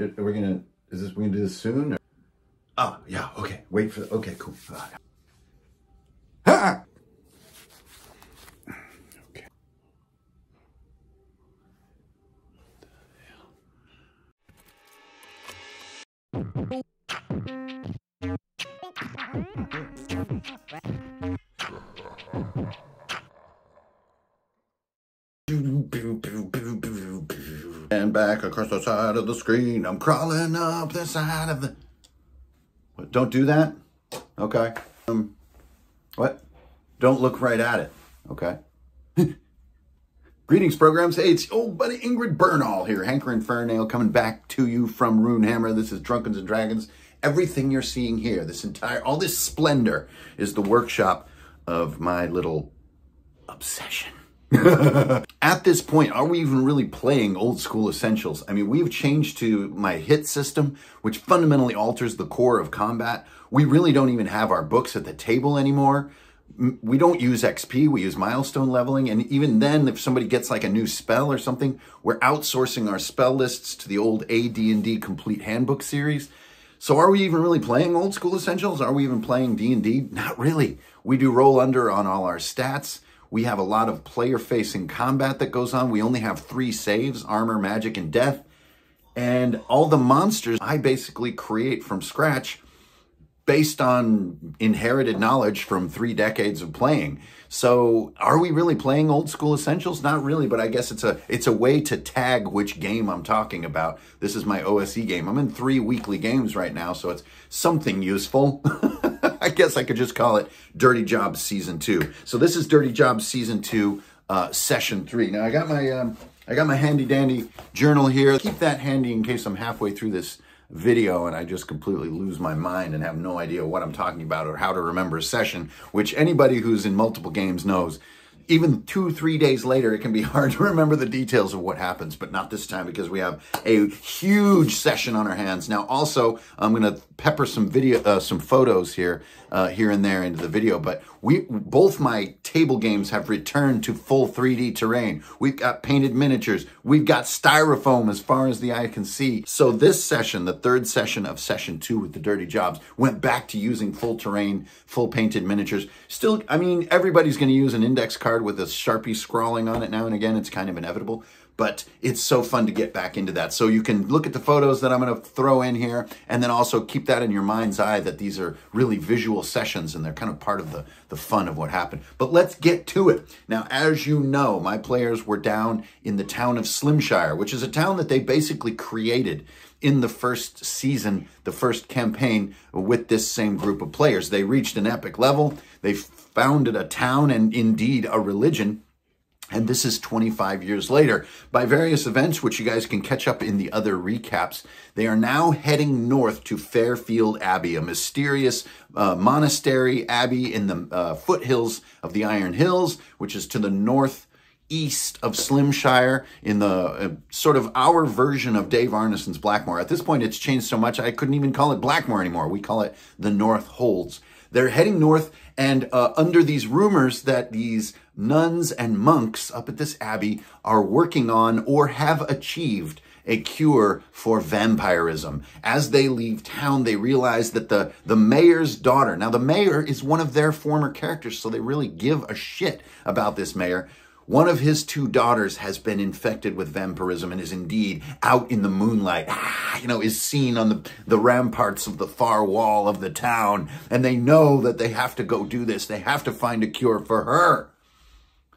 Is this, we gonna do this soon? Or? Oh, yeah, okay. Wait for, okay, cool. Ah! Okay. And back across the side of the screen, I'm crawling up the side of the... What, don't do that? Okay. What? Don't look right at it. Okay. Greetings, programs. Hey, it's old buddy Ingrid Bernal here, Hankering Fernail, coming back to you from Runehammer. This is Drunkens and Dragons. Everything you're seeing here, all this splendor is the workshop of my little obsession. At this point, are we even really playing old school essentials? I mean, we've changed to my hit system, which fundamentally alters the core of combat. We really don't even have our books at the table anymore. We don't use XP, we use milestone leveling. And even then, if somebody gets like a new spell or something, we're outsourcing our spell lists to the old AD&D Complete Handbook series. So are we even really playing old school essentials? Are we even playing D&D? Not really. We do roll under on all our stats. We have a lot of player-facing combat that goes on. We only have 3 saves, armor, magic, and death. And all the monsters I basically create from scratch based on inherited knowledge from 3 decades of playing. So are we really playing old school essentials? Not really, but I guess it's a way to tag which game I'm talking about. This is my OSE game. I'm in 3 weekly games right now, so it's something useful. I guess I could just call it Dirty Jobs Season 2. So this is Dirty Jobs Season 2, Session 3. Now I got my handy dandy journal here. Keep that handy in case I'm halfway through this video and I just completely lose my mind and have no idea what I'm talking about or how to remember a session, which anybody who's in multiple games knows. Even 2-3 days later, it can be hard to remember the details of what happens, but not this time because we have a huge session on our hands. Now, also, I'm going to pepper some some photos here and there into the video, but both my table games have returned to full 3D terrain. We've got painted miniatures. We've got styrofoam as far as the eye can see. So this session, the 3rd session of Session 2 with the Dirty Jobs, went back to using full terrain, full painted miniatures. Still, I mean, everybody's going to use an index card with a Sharpie scrawling on it now and again. It's kind of inevitable, but it's so fun to get back into that. So you can look at the photos that I'm going to throw in here and then also keep that in your mind's eye that these are really visual sessions and they're kind of part of the fun of what happened. But let's get to it. Now, as you know, my players were down in the town of Slimshire, which is a town that they basically created in the first season, the first campaign with this same group of players. They reached an epic level. They founded a town and indeed a religion. And this is 25 years later. By various events, which you guys can catch up in the other recaps, they are now heading north to Fairfield Abbey, a mysterious monastery abbey in the foothills of the Iron Hills, which is to the northeast of Slimshire, in the sort of our version of Dave Arneson's Blackmoor. At this point, it's changed so much, I couldn't even call it Blackmoor anymore. We call it the North Holds. They're heading north, and under these rumors that these nuns and monks up at this abbey are working on or have achieved a cure for vampirism. As they leave town, they realize that the mayor's daughter, now the mayor is one of their former characters, so they really give a shit about this mayor. One of his 2 daughters has been infected with vampirism and is indeed out in the moonlight, is seen on the ramparts of the far wall of the town. And they know that they have to go do this. They have to find a cure for her.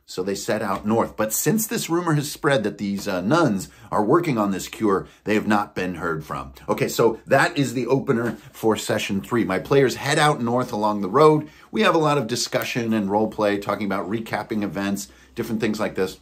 So they set out north. But since this rumor has spread that these nuns are working on this cure, they have not been heard from. Okay, so that is the opener for Session 3. My players head out north along the road. We have a lot of discussion and role play, talking about recapping events, different things like this.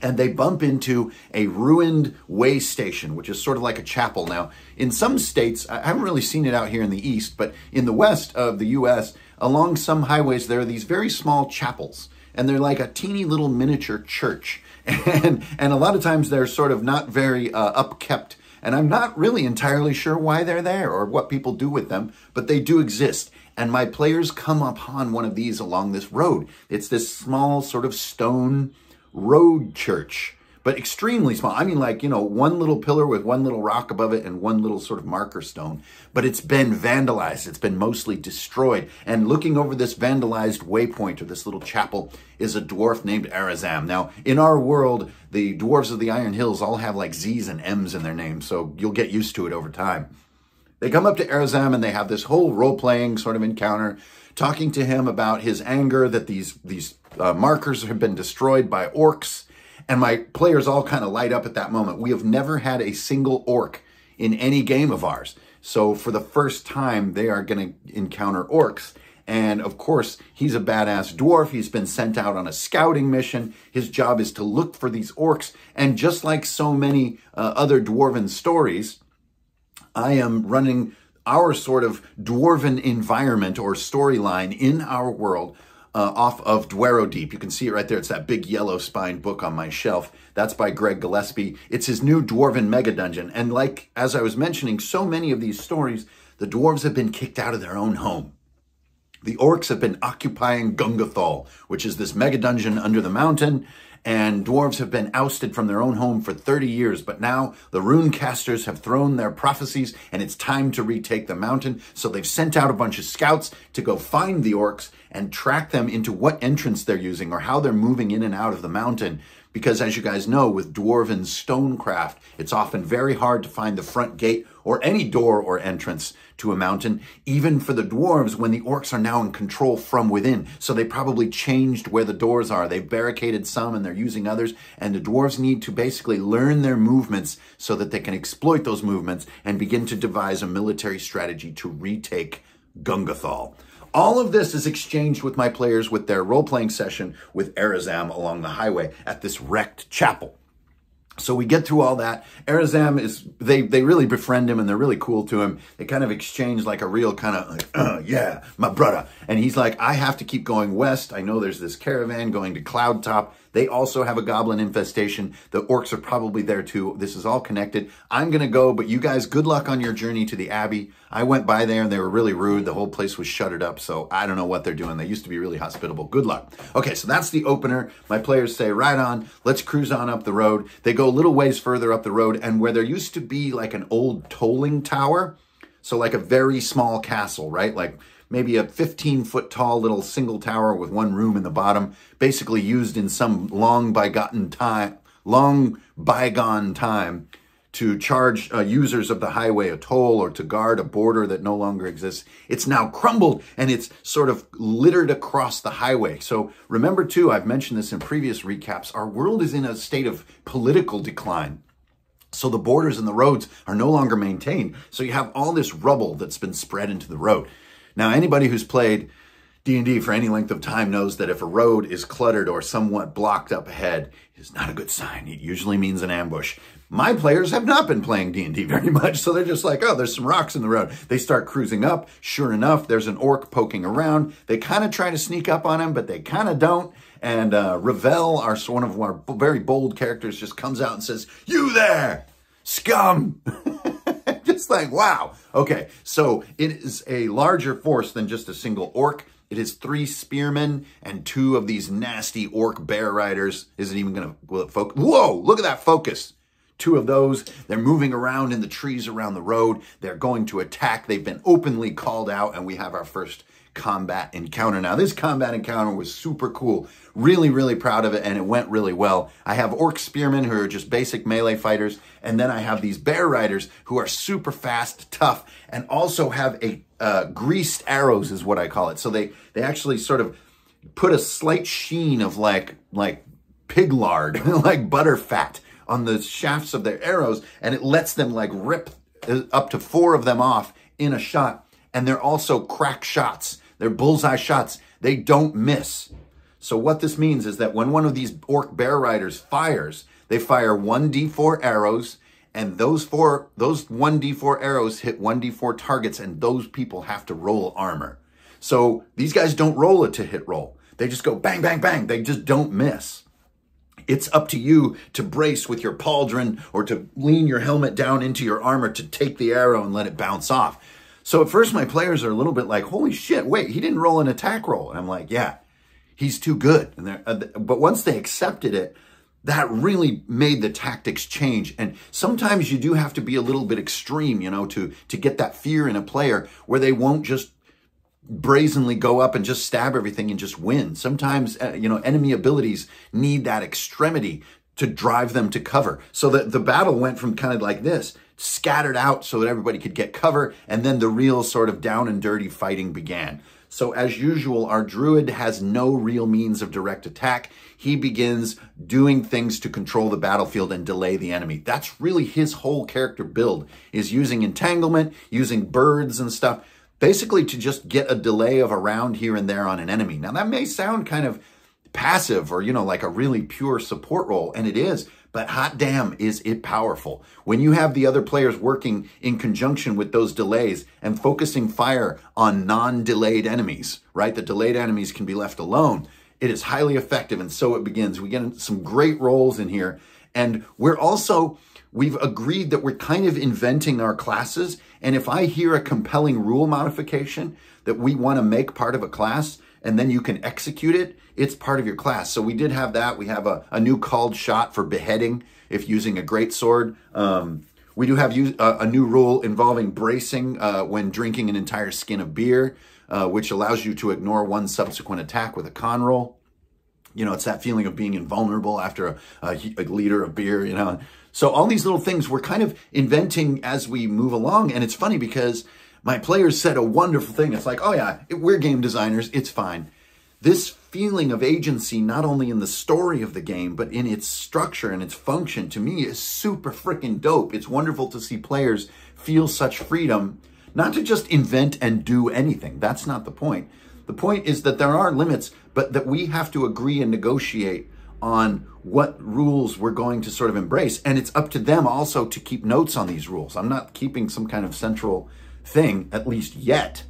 And they bump into a ruined way station, which is sort of like a chapel. Now, in some states, I haven't really seen it out here in the East, but in the West of the U.S., along some highways, there are these very small chapels. And they're like a teeny little miniature church. And a lot of times they're sort of not very upkept. And I'm not really entirely sure why they're there or what people do with them, but they do exist. And my players come upon one of these along this road. It's this small sort of stone road church. but extremely small. I mean, like, you know, one little pillar with one little rock above it and one little sort of marker stone. But it's been vandalized. It's been mostly destroyed. And looking over this vandalized waypoint, or this little chapel, is a dwarf named Arazam. Now, in our world, the dwarves of the Iron Hills all have like Z's and M's in their names, so you'll get used to it over time. They come up to Arazam and they have this whole role-playing sort of encounter, talking to him about his anger that these markers have been destroyed by orcs. And my players all kind of light up at that moment. We have never had a single orc in any game of ours. So for the first time, they are going to encounter orcs. And of course, he's a badass dwarf. He's been sent out on a scouting mission. His job is to look for these orcs. And just like so many other dwarven stories, I am running our sort of dwarven environment or storyline in our world off of Dwero Deep. You can see it right there. It's that big yellow spined book on my shelf. That's by Greg Gillespie. It's his new Dwarven Mega Dungeon. And like, as I was mentioning, so many of these stories, the dwarves have been kicked out of their own home. The orcs have been occupying Gungathol, which is this mega dungeon under the mountain, and dwarves have been ousted from their own home for 30 years. But now the rune casters have thrown their prophecies, and it's time to retake the mountain. So they've sent out a bunch of scouts to go find the orcs and track them into what entrance they're using or how they're moving in and out of the mountain. Because as you guys know, with dwarven stonecraft, it's often very hard to find the front gate or any door or entrance to a mountain, even for the dwarves when the orcs are now in control from within. So they probably changed where the doors are. They've barricaded some and they're using others. And the dwarves need to basically learn their movements so that they can exploit those movements and begin to devise a military strategy to retake Gungathol. All of this is exchanged with my players with their role-playing session with Arazam along the highway at this wrecked chapel. So we get through all that. Arazam is, they really befriend him and they're really cool to him. They kind of exchange like a real kind of like, yeah, my brother. And he's like, I have to keep going west. I know there's this caravan going to Cloud Top. They also have a goblin infestation. The orcs are probably there too. This is all connected. I'm going to go, but you guys, good luck on your journey to the Abbey. I went by there and they were really rude. The whole place was shuttered up, so I don't know what they're doing. They used to be really hospitable. Good luck. Okay, so that's the opener. My players say, right on, let's cruise on up the road. They go a little ways further up the road, and where there used to be like an old tolling tower, so like a very small castle, right? Like maybe a 15-foot tall little single tower with one room in the bottom, basically used in some long bygone time to charge users of the highway a toll or to guard a border that no longer exists. It's now crumbled and it's sort of littered across the highway. So remember too, I've mentioned this in previous recaps, our world is in a state of political decline. So the borders and the roads are no longer maintained. So you have all this rubble that's been spread into the road. Now, anybody who's played D&D for any length of time knows that if a road is cluttered or somewhat blocked up ahead, it's not a good sign. It usually means an ambush. My players have not been playing D&D very much, so they're just like, oh, there's some rocks in the road. They start cruising up. Sure enough, there's an orc poking around. They kind of try to sneak up on him, but they kind of don't. And Ravel, one of our very bold characters, just comes out and says, you there, scum! Just like, wow. Okay, so it is a larger force than just a single orc. It is 3 spearmen and 2 of these nasty orc bear riders. Is it even going to, will it focus? Whoa, look at that focus. 2 of those. They're moving around in the trees around the road. They're going to attack. They've been openly called out, and we have our first combat encounter. Now, this combat encounter was super cool. Really, really proud of it, and it went really well. I have orc spearmen who are just basic melee fighters, and then I have these bear riders who are super fast, tough, and also have a greased arrows is what I call it. So they actually sort of put a slight sheen of like pig lard, like butter fat on the shafts of their arrows, and it lets them like rip up to 4 of them off in a shot. And they're also crack shots. They're bullseye shots. They don't miss. So what this means is that when one of these orc bear riders fires, they fire 1d4 arrows, and those 1d4 arrows hit 1d4 targets, and those people have to roll armor. So these guys don't roll it to hit roll. They just go bang, bang, bang. They just don't miss. It's up to you to brace with your pauldron or to lean your helmet down into your armor to take the arrow and let it bounce off. So at first my players are a little bit like, holy shit, wait, he didn't roll an attack roll. And I'm like, yeah, he's too good. And but once they accepted it, that really made the tactics change. And sometimes you do have to be a little bit extreme, you know, to get that fear in a player where they won't just brazenly go up and just stab everything and just win. Sometimes, you know, enemy abilities need that extremity to drive them to cover. So that the battle went from kind of like this, scattered out so that everybody could get cover, and then the real sort of down and dirty fighting began. So as usual, our druid has no real means of direct attack. He begins doing things to control the battlefield and delay the enemy. That's really his whole character build, is using entanglement, using birds and stuff, basically to just get a delay of a round here and there on an enemy. Now that may sound kind of passive or, you know, like a really pure support role, and it is, but hot damn is it powerful. When you have the other players working in conjunction with those delays and focusing fire on non-delayed enemies, right? The delayed enemies can be left alone. It is highly effective, and so it begins. We get some great roles in here, and we've agreed that we're kind of inventing our classes, and if I hear a compelling rule modification that we want to make part of a class, and then you can execute it, it's part of your class. So we did have that. We have a new called shot for beheading if using a greatsword. We do have a new rule involving bracing when drinking an entire skin of beer, which allows you to ignore one subsequent attack with a con roll. You know, it's that feeling of being invulnerable after a liter of beer, you know. So all these little things we're kind of inventing as we move along. And it's funny because my players said a wonderful thing. It's like, oh yeah, we're game designers, it's fine. This feeling of agency, not only in the story of the game, but in its structure and its function, to me is super freaking dope. It's wonderful to see players feel such freedom, not to just invent and do anything. That's not the point. The point is that there are limits, but that we have to agree and negotiate on what rules we're going to sort of embrace. And it's up to them also to keep notes on these rules. I'm not keeping some kind of central thing, at least yet.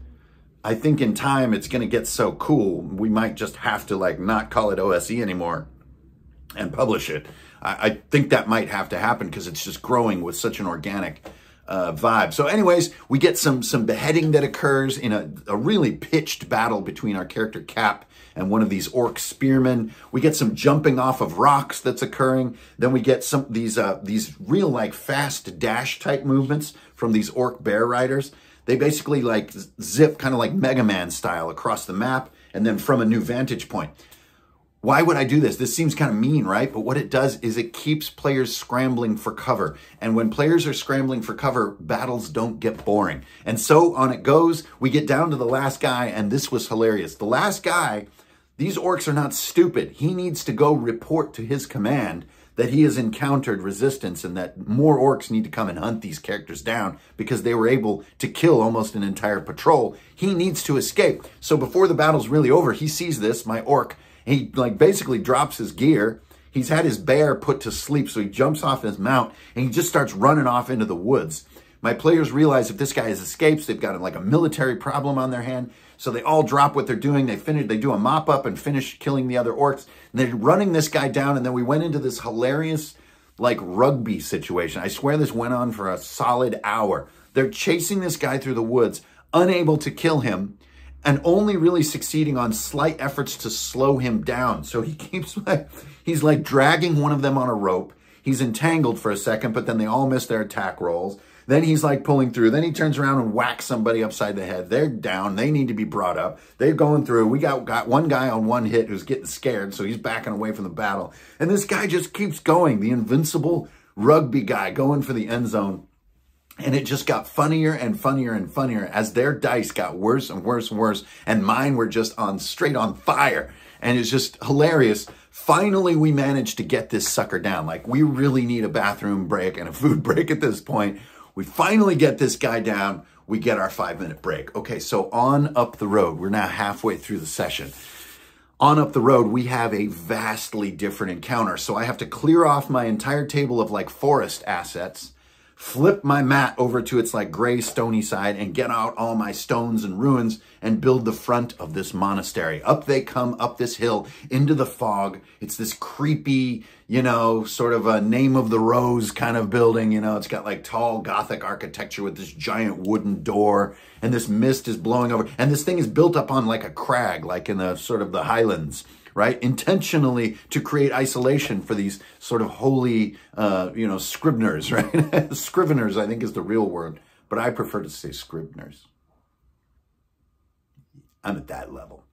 I think in time it's going to get so cool, we might just have to like not call it OSE anymore and publish it. I think that might have to happen because it's just growing with such an organic vibe. So anyways, we get some beheading that occurs in a really pitched battle between our character Cap and one of these orc spearmen. We get some jumping off of rocks that's occurring. Then we get some these real like fast dash type movements from these orc bear riders. They basically like zip kind of like Mega Man style across the map and then from a new vantage point. Why would I do this? This seems kind of mean, right? But what it does is it keeps players scrambling for cover. And when players are scrambling for cover, battles don't get boring. And so on it goes. We get down to the last guy, and this was hilarious. The last guy, these orcs are not stupid. He needs to go report to his command that he has encountered resistance and that more orcs need to come and hunt these characters down because they were able to kill almost an entire patrol. He needs to escape. So before the battle's really over, he sees this, my orc. He like basically drops his gear. He's had his bear put to sleep, so he jumps off his mount and he just starts running off into the woods. My players realize if this guy escapes, they've got like a military problem on their hand. So they all drop what they're doing. They do a mop up and finish killing the other orcs. And they're running this guy down. And then we went into this hilarious like rugby situation. I swear this went on for a solid hour. They're chasing this guy through the woods, unable to kill him, and only really succeeding on slight efforts to slow him down. So he keeps he's like dragging one of them on a rope. He's entangled for a second, but then they all miss their attack rolls. Then he's like pulling through. Then he turns around and whacks somebody upside the head. They're down. They need to be brought up. They're going through. We got one guy on one hit who's getting scared, so he's backing away from the battle. And this guy just keeps going, the invincible rugby guy going for the end zone. And it just got funnier and funnier and funnier as their dice got worse and worse and worse. And mine were just straight on fire. And it's just hilarious. Finally, we managed to get this sucker down. Like, we really need a bathroom break and a food break at this point. We finally get this guy down. We get our 5-minute break. Okay, so on up the road. We're now halfway through the session. On up the road, we have a vastly different encounter. So I have to clear off my entire table of like forest assets, flip my mat over to its like gray stony side and get out all my stones and ruins and build the front of this monastery. Up they come up this hill into the fog. It's this creepy, you know, sort of a Name of the Rose kind of building. You know, it's got like tall Gothic architecture with this giant wooden door, and this mist is blowing over. And this thing is built up on like a crag, like in the sort of the Highlands. right? Intentionally to create isolation for these sort of holy, scriveners, right? Scriveners, I think, is the real word, but I prefer to say scriveners. I'm at that level.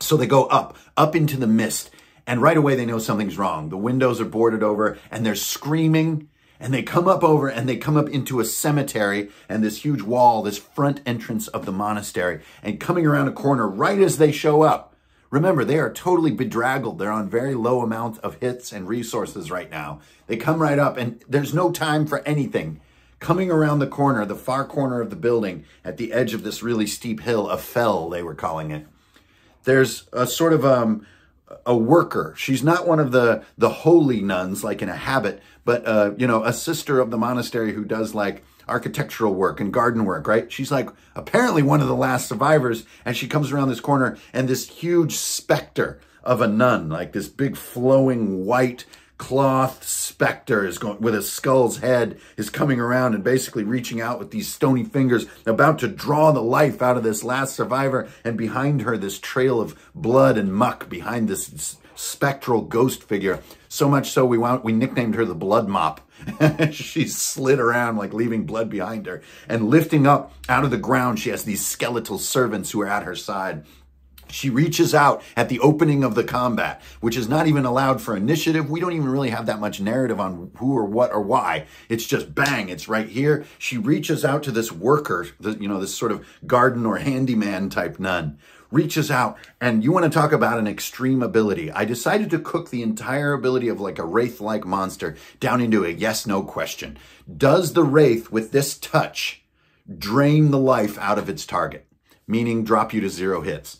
So they go up into the mist, and right away they know something's wrong. The windows are boarded over, and they're screaming, and they come up over, and they come up into a cemetery, and this huge wall, this front entrance of the monastery, and coming around a corner right as they show up. Remember, they are totally bedraggled. They're on very low amount of hits and resources right now. They come right up, and there's no time for anything. Coming around the corner, the far corner of the building, at the edge of this really steep hill, a fell, they were calling it. There's a sort of a worker. She's not one of the holy nuns, like in a habit, but, a sister of the monastery who does like architectural work and garden work, right? She's like apparently one of the last survivors, and she comes around this corner, and this huge specter of a nun, like this big flowing white cloth specter is going with a skull's head, is coming around and basically reaching out with these stony fingers, about to draw the life out of this last survivor. And behind her, this trail of blood and muck behind this spectral ghost figure. So much so we nicknamed her the Blood Mop. She slid around like leaving blood behind her, and lifting up out of the ground, she has these skeletal servants who are at her side. She reaches out at the opening of the combat, which is not even allowed for initiative. We don't even really have that much narrative on who or what or why. It's just bang, it's right here. She reaches out to this worker, this sort of garden or handyman type nun. Reaches out, and you want to talk about an extreme ability. I decided to cook the entire ability of like a wraith-like monster down into a yes-no question. Does the wraith with this touch drain the life out of its target? Meaning drop you to 0 hits.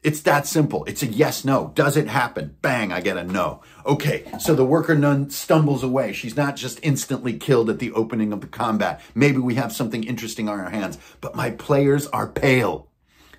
It's that simple. It's a yes, no. Does it happen? Bang, I get a no. Okay, so the worker nun stumbles away. She's not just instantly killed at the opening of the combat. Maybe we have something interesting on our hands, but my players are pale.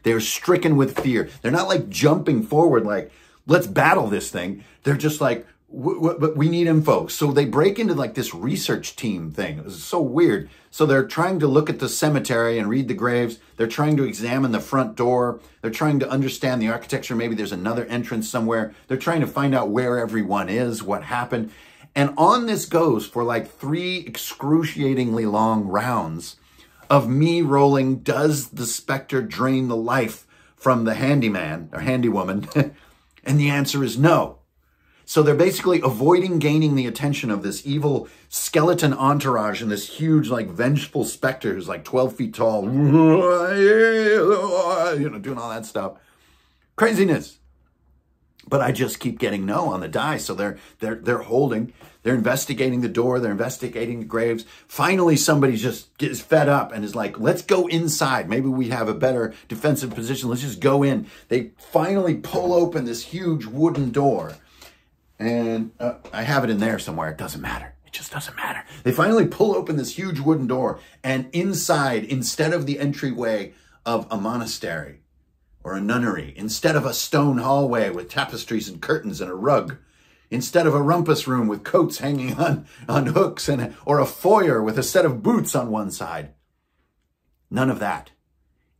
They're stricken with fear. They're not like jumping forward like, let's battle this thing. They're just like, we need info. So they break into like this research team thing. It was so weird. So they're trying to look at the cemetery and read the graves. They're trying to examine the front door. They're trying to understand the architecture. Maybe there's another entrance somewhere. They're trying to find out where everyone is, what happened. And on this goes for like 3 excruciatingly long rounds of me rolling, does the specter drain the life from the handyman or handywoman? And the answer is no. So they're basically avoiding gaining the attention of this evil skeleton entourage and this huge, like, vengeful specter who's like 12 feet tall, doing all that stuff. Craziness. But I just keep getting no on the die. So they're holding, they're investigating the door, they're investigating the graves. Finally, somebody just gets fed up and is like, let's go inside. Maybe we have a better defensive position. Let's just go in. They finally pull open this huge wooden door. And I have it in there somewhere. It doesn't matter. It just doesn't matter. They finally pull open this huge wooden door. And inside, instead of the entryway of a monastery or a nunnery, instead of a stone hallway with tapestries and curtains and a rug, instead of a rumpus room with coats hanging on hooks or a foyer with a set of boots on one side, none of that.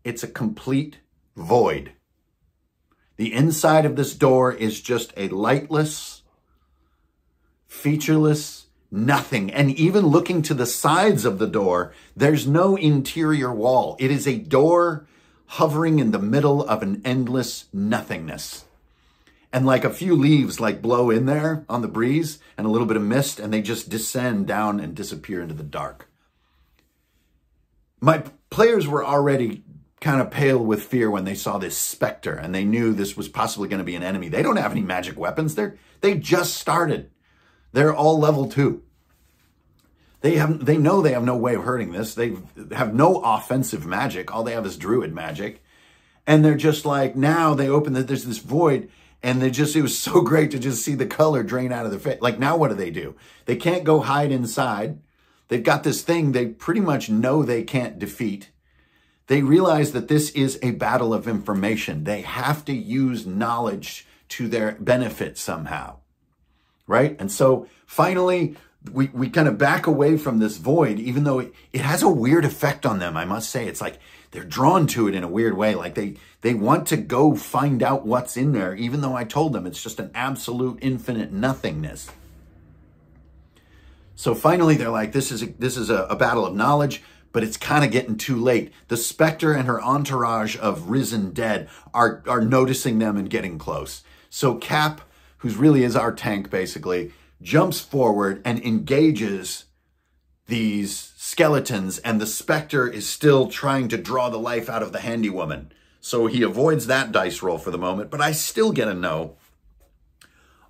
It's a complete void. The inside of this door is just a lightless, featureless nothing. And even looking to the sides of the door, there's no interior wall. It is a door hovering in the middle of an endless nothingness. And like a few leaves like blow in there on the breeze and a little bit of mist, and they just descend down and disappear into the dark. My players were already kind of pale with fear when they saw this specter, and they knew this was possibly going to be an enemy. They don't have any magic weapons. They just started. They're all level 2. They know they have no way of hurting this. They have no offensive magic. All they have is druid magic. And they're just like, now they open that there's this void, and it was so great to just see the color drain out of their face. Like, now what do? They can't go hide inside. They've got this thing they pretty much know they can't defeat. They realize that this is a battle of information. They have to use knowledge to their benefit somehow, right? And so finally, we kind of back away from this void, even though it has a weird effect on them, I must say. It's like they're drawn to it in a weird way. Like they want to go find out what's in there, even though I told them it's just an absolute infinite nothingness. So finally, they're like, this is a battle of knowledge, but it's kind of getting too late. The Spectre and her entourage of risen dead are noticing them and getting close. So Cap, who really is our tank, basically, jumps forward and engages these skeletons, and the Spectre is still trying to draw the life out of the handy woman. So he avoids that dice roll for the moment, but I still get a no.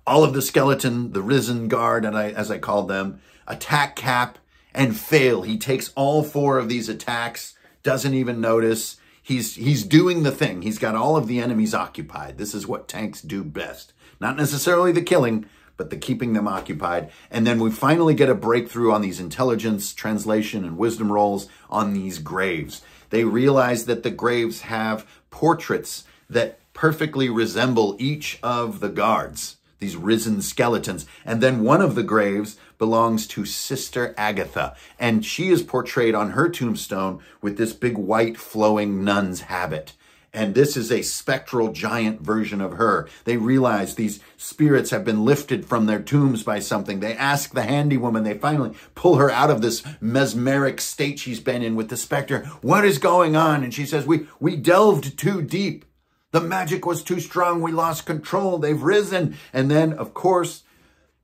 All of the skeleton, the risen guard, and as I called them, attack Cap and fail. He takes all 4 of these attacks, doesn't even notice. He's doing the thing. He's got all of the enemies occupied. This is what tanks do best. Not necessarily the killing, but the keeping them occupied. And then we finally get a breakthrough on these intelligence, translation, and wisdom rolls on these graves. They realize that the graves have portraits that perfectly resemble each of the guards, these risen skeletons. And then one of the graves belongs to Sister Agatha, and she is portrayed on her tombstone with this big white flowing nun's habit. And this is a spectral giant version of her. They realize these spirits have been lifted from their tombs by something. They ask the handy woman. They finally pull her out of this mesmeric state she's been in with the Spectre. What is going on? And she says, we delved too deep. The magic was too strong. We lost control. They've risen. And then, of course,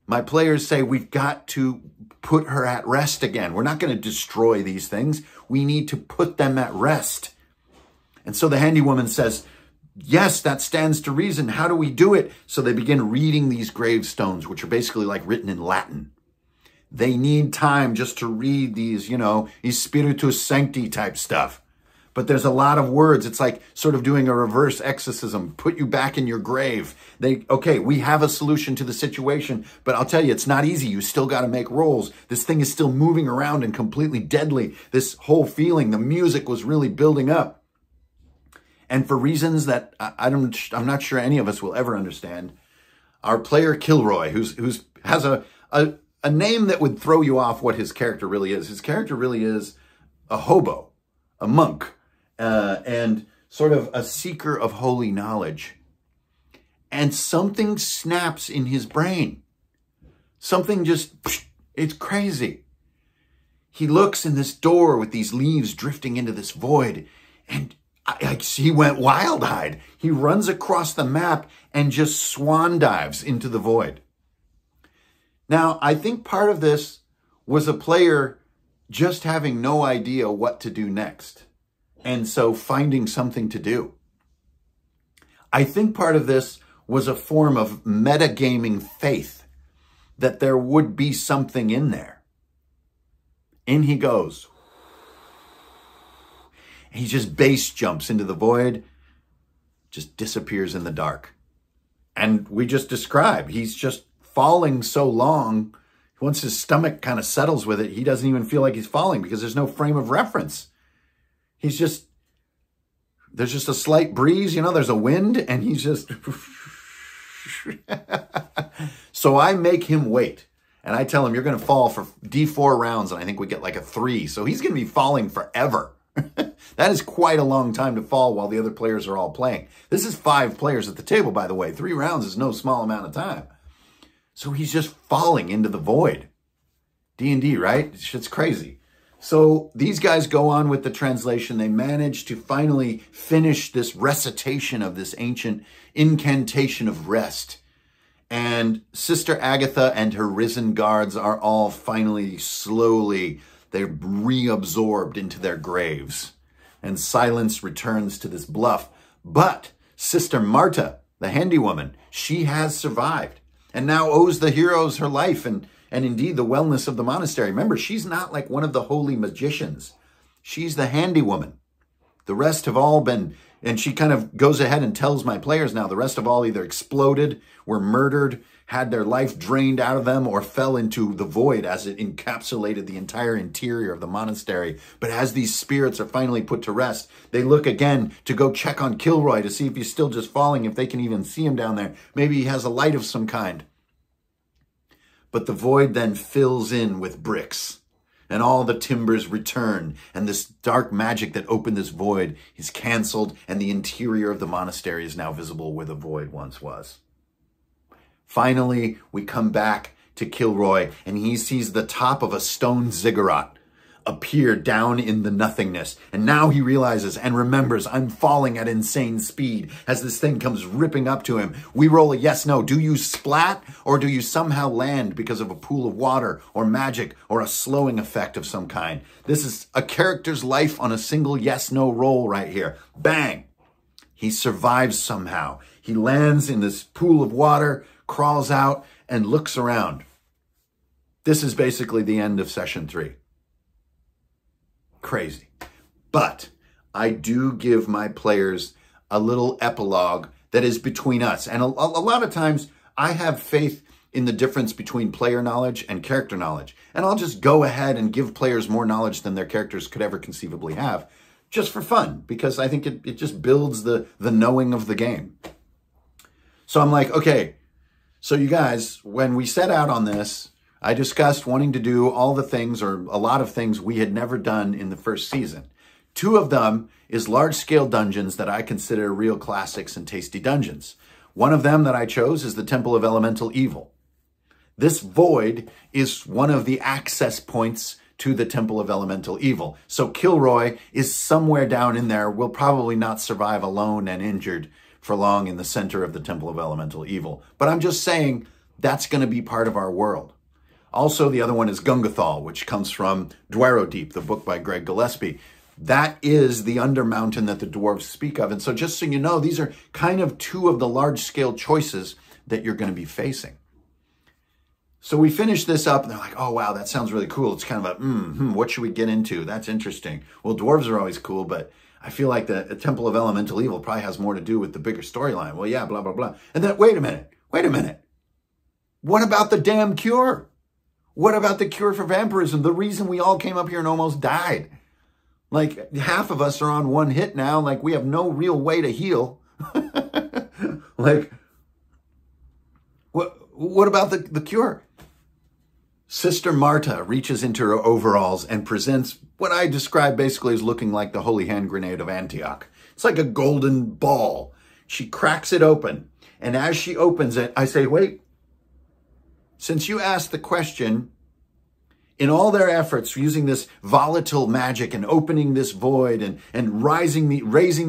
my players say we've got to put her at rest again. We're not going to destroy these things. We need to put them at rest. And so the handy woman says, yes, that stands to reason. How do we do it? So they begin reading these gravestones, which are basically like written in Latin. They need time just to read these, these Spiritus Sancti type stuff. But there's a lot of words. It's like sort of doing a reverse exorcism, put you back in your grave. Okay, we have a solution to the situation, but I'll tell you, it's not easy. You still got to make rolls. This thing is still moving around and completely deadly. This whole feeling, the music was really building up. And for reasons that I'm not sure any of us will ever understand, our player Kilroy, who has a name that would throw you off what his character really is. His character really is a hobo, a monk, and sort of a seeker of holy knowledge. And something snaps in his brain. Something just, it's crazy. He looks in this door with these leaves drifting into this void, and he went wild-eyed. He runs across the map and just swan dives into the void. Now, I think part of this was a player just having no idea what to do next, and so finding something to do. I think part of this was a form of metagaming faith that there would be something in there. In he goes. He just base jumps into the void, just disappears in the dark. And we just describe, he's just falling so long, once his stomach kind of settles with it, he doesn't even feel like he's falling because there's no frame of reference. There's just a slight breeze, there's a wind, and he's just... So I make him wait. And I tell him, you're going to fall for D4 rounds, and I think we get like a 3. So he's going to be falling forever. That is quite a long time to fall while the other players are all playing. This is 5 players at the table, by the way. 3 rounds is no small amount of time. So he's just falling into the void. D&D, right? Shit's crazy. So these guys go on with the translation. They manage to finally finish this recitation of this ancient incantation of rest. And Sister Agatha and her risen guards are all finally, slowly, they're reabsorbed into their graves. And silence returns to this bluff. But Sister Marta, the handy woman, she has survived and now owes the heroes her life and indeed the wellness of the monastery. Remember, she's not like one of the holy magicians. She's the handy woman. The rest have all been, and she kind of goes ahead and tells my players now, the rest have all either exploded, were murdered, had their life drained out of them, or fell into the void as it encapsulated the entire interior of the monastery. But as these spirits are finally put to rest, they look again to go check on Kilroy to see if he's still just falling, if they can even see him down there. Maybe he has a light of some kind. But the void then fills in with bricks. And all the timbers return, and this dark magic that opened this void is canceled, and the interior of the monastery is now visible where the void once was. Finally, we come back to Kilroy, and he sees the top of a stone ziggurat appear down in the nothingness. And now he realizes and remembers, I'm falling at insane speed as this thing comes ripping up to him. We roll a yes, no. Do you splat or do you somehow land because of a pool of water or magic or a slowing effect of some kind? This is a character's life on a single yes, no roll right here. Bang! He survives somehow. He lands in this pool of water, crawls out, and looks around. This is basically the end of session 3. Crazy. But I do give my players a little epilogue that is between us. And a lot of times I have faith in the difference between player knowledge and character knowledge. And I'll just go ahead and give players more knowledge than their characters could ever conceivably have, just for fun, because I think it just builds the knowing of the game. So I'm like, okay, so you guys, when we set out on this, I discussed wanting to do all the things, or a lot of things we had never done in the first season. 2 of them is large-scale dungeons that I consider real classics and tasty dungeons. One of them that I chose is the Temple of Elemental Evil. This void is one of the access points to the Temple of Elemental Evil. So Kilroy is somewhere down in there, will probably not survive alone and injured for long in the center of the Temple of Elemental Evil. But I'm just saying that's going to be part of our world. Also, the other one is Gungathal, which comes from Dwaro Deep, the book by Greg Gillespie. That is the undermountain that the dwarves speak of. And so just so you know, these are kind of 2 of the large-scale choices that you're going to be facing. So we finish this up, and they're like, oh, wow, that sounds really cool. It's kind of a, what should we get into? That's interesting. Well, dwarves are always cool, but I feel like the Temple of Elemental Evil probably has more to do with the bigger storyline. Well, yeah, blah, blah, blah. And then, wait a minute. What about the damn cure? What about the cure for vampirism? The reason we all came up here and almost died. Like, half of us are on 1 hit now. Like, we have no real way to heal. Like, what about the cure? Sister Marta reaches into her overalls and presents what I describe basically as looking like the Holy Hand Grenade of Antioch. It's like a golden ball. She cracks it open. And as she opens it, I say, wait. Since you asked the question, in all their efforts using this volatile magic and opening this void and raising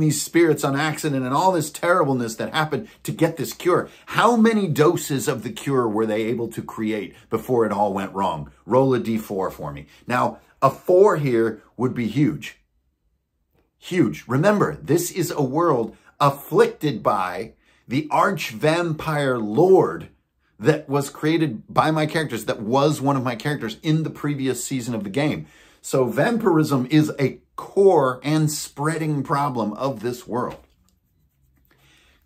these spirits on accident and all this terribleness that happened to get this cure, how many doses of the cure were they able to create before it all went wrong? Roll a d4 for me. Now, a 4 here would be huge. Huge. Remember, this is a world afflicted by the arch-vampire lord that was created by my characters, that was one of my characters in the previous season of the game. So vampirism is a core and spreading problem of this world.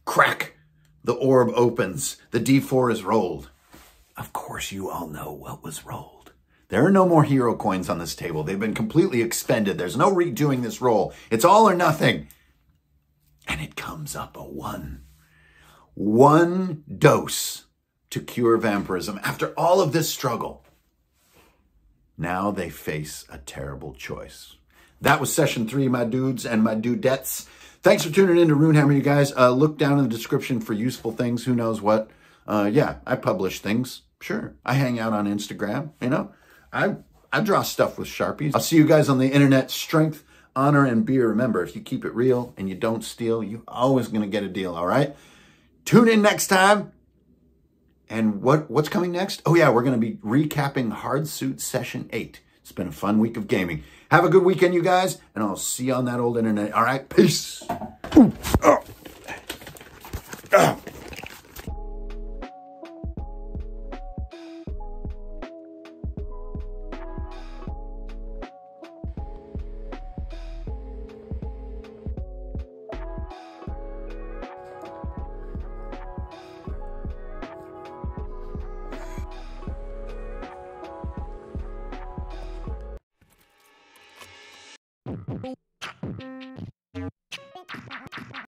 Crack! The orb opens. The D4 is rolled. Of course, you all know what was rolled. There are no more hero coins on this table. They've been completely expended. There's no redoing this roll. It's all or nothing. And it comes up a 1. 1 dose to cure vampirism after all of this struggle. Now they face a terrible choice. That was session 3, my dudes and my dudettes. Thanks for tuning in to Runehammer, you guys. Look down in the description for useful things. Who knows what? Yeah, I publish things. Sure. I hang out on Instagram. You know, I draw stuff with Sharpies. I'll see you guys on the internet. Strength, honor, and beer. Remember, if you keep it real and you don't steal, you're always going to get a deal, all right? Tune in next time. And what's coming next? Oh, yeah, we're going to be recapping Hard Suit Session 8. It's been a fun week of gaming. Have a good weekend, you guys, and I'll see you on that old internet. All right, peace.